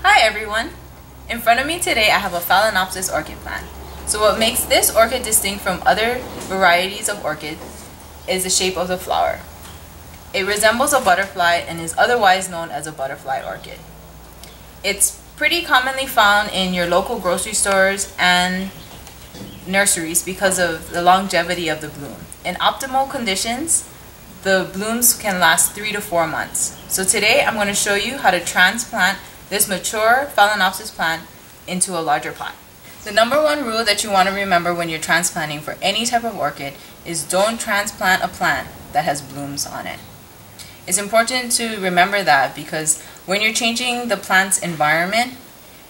Hi everyone! In front of me today I have a Phalaenopsis orchid plant. So what makes this orchid distinct from other varieties of orchid is the shape of the flower. It resembles a butterfly and is otherwise known as a butterfly orchid. It's pretty commonly found in your local grocery stores and nurseries because of the longevity of the bloom. In optimal conditions, the blooms can last 3 to 4 months. So today I'm going to show you how to transplant this mature Phalaenopsis plant into a larger pot. The number one rule that you want to remember when you're transplanting for any type of orchid is don't transplant a plant that has blooms on it. It's important to remember that because when you're changing the plant's environment,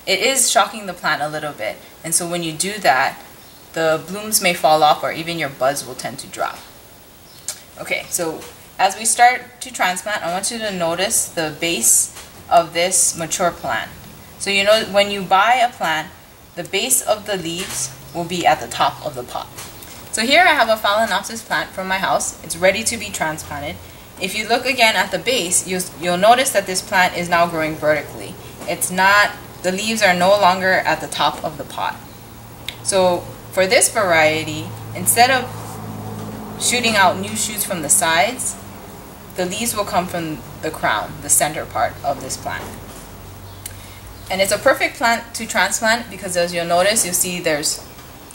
it is shocking the plant a little bit. And so when you do that, the blooms may fall off or even your buds will tend to drop. Okay, so as we start to transplant, I want you to notice the base of this mature plant. So you know when you buy a plant, the base of the leaves will be at the top of the pot. So here I have a Phalaenopsis plant from my house. It's ready to be transplanted. If you look again at the base, you'll notice that this plant is now growing vertically. The leaves are no longer at the top of the pot. So for this variety, instead of shooting out new shoots from the sides, the leaves will come from the crown, the center part of this plant. And it's a perfect plant to transplant because as you'll notice, you'll see there's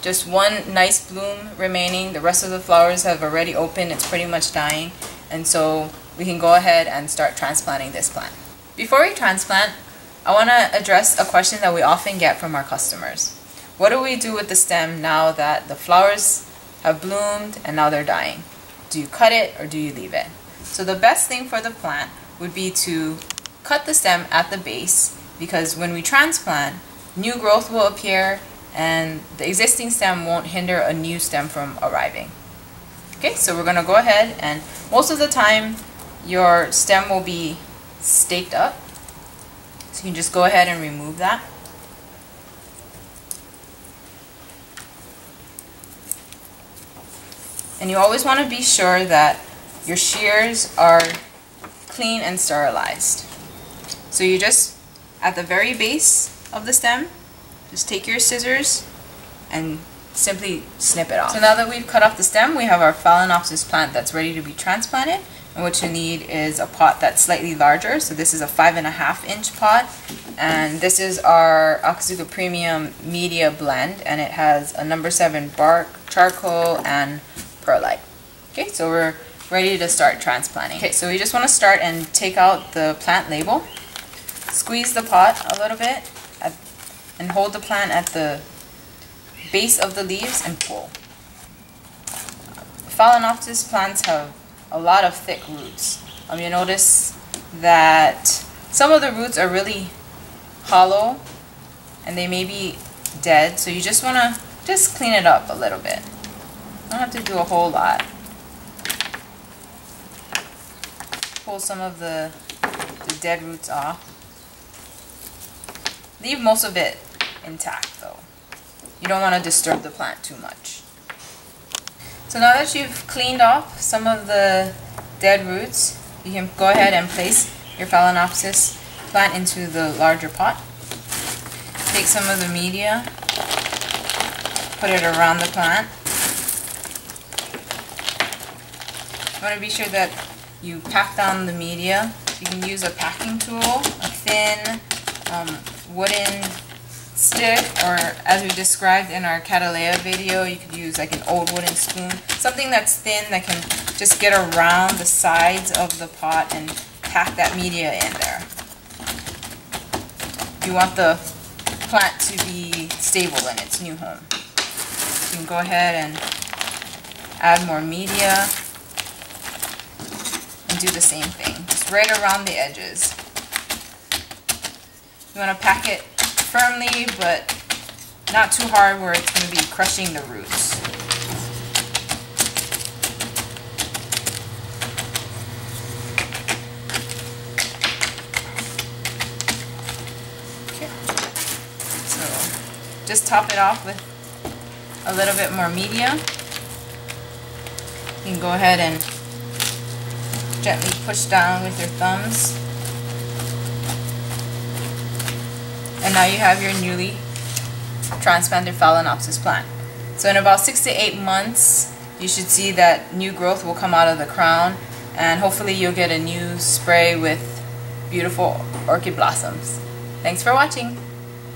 just one nice bloom remaining. The rest of the flowers have already opened. It's pretty much dying. And so we can go ahead and start transplanting this plant. Before we transplant, I want to address a question that we often get from our customers. What do we do with the stem now that the flowers have bloomed and now they're dying? Do you cut it or do you leave it? So the best thing for the plant would be to cut the stem at the base because when we transplant, new growth will appear and the existing stem won't hinder a new stem from arriving. Okay, so we're going to go ahead and most of the time your stem will be staked up. So you can just go ahead and remove that. And you always want to be sure that your shears are clean and sterilized. So you just, at the very base of the stem, just take your scissors and simply snip it off. So now that we've cut off the stem, we have our Phalaenopsis plant that's ready to be transplanted. And what you need is a pot that's slightly larger. So this is a 5.5-inch pot. And this is our Akazuka Premium Media Blend. And it has a number 7 bark, charcoal, and perlite. Okay, so we're ready to start transplanting. Okay, so we just want to start and take out the plant label. Squeeze the pot a little bit and hold the plant at the base of the leaves and pull. Phalaenopsis plants have a lot of thick roots. You notice that some of the roots are really hollow and they may be dead, so you just want to just clean it up a little bit. Don't have to do a whole lot. Pull some of the dead roots off. Leave most of it intact though. You don't want to disturb the plant too much. So now that you've cleaned off some of the dead roots, you can go ahead and place your Phalaenopsis plant into the larger pot. Take some of the media, put it around the plant. You want to be sure that you pack down the media. You can use a packing tool, a thin wooden stick, or as we described in our Catalea video, you could use like an old wooden spoon. Something that's thin that can just get around the sides of the pot and pack that media in there. You want the plant to be stable in its new home. You can go ahead and add more media and do the same thing, just right around the edges. You want to pack it firmly, but not too hard where it's going to be crushing the roots. Okay. So just top it off with a little bit more media. You can go ahead and gently push down with your thumbs. now you have your newly transplanted Phalaenopsis plant. So in about 6 to 8 months, you should see that new growth will come out of the crown, and hopefully you'll get a new spray with beautiful orchid blossoms. Thanks for watching.